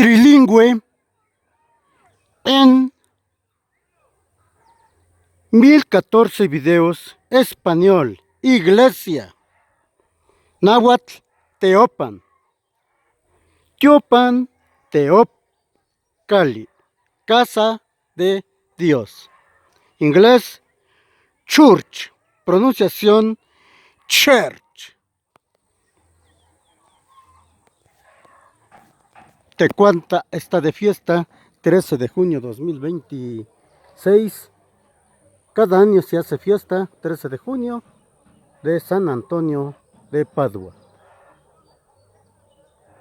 trilingüe en 1014 videos español. Iglesia náhuatl Teopan, Tiopan Teocalli, casa de Dios. Inglés church, pronunciación church. Tecuanta está de fiesta 13 de junio 2026. Cada año se hace fiesta 13 de junio de San Antonio de Padua.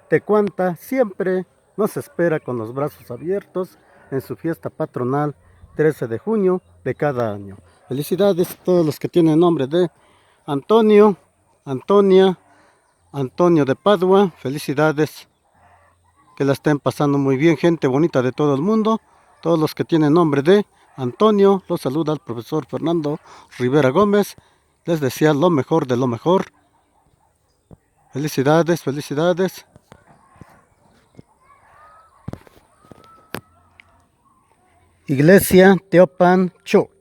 Tecuanta siempre nos espera con los brazos abiertos en su fiesta patronal 13 de junio de cada año. Felicidades a todos los que tienen nombre de Antonio, Antonia, Antonio de Padua. Felicidades, que la estén pasando muy bien, gente bonita de todo el mundo. Todos los que tienen nombre de Antonio, los saluda el profesor Fernando Rivera Gómez. Les desea lo mejor de lo mejor. Felicidades, felicidades. Iglesia Teopan Church.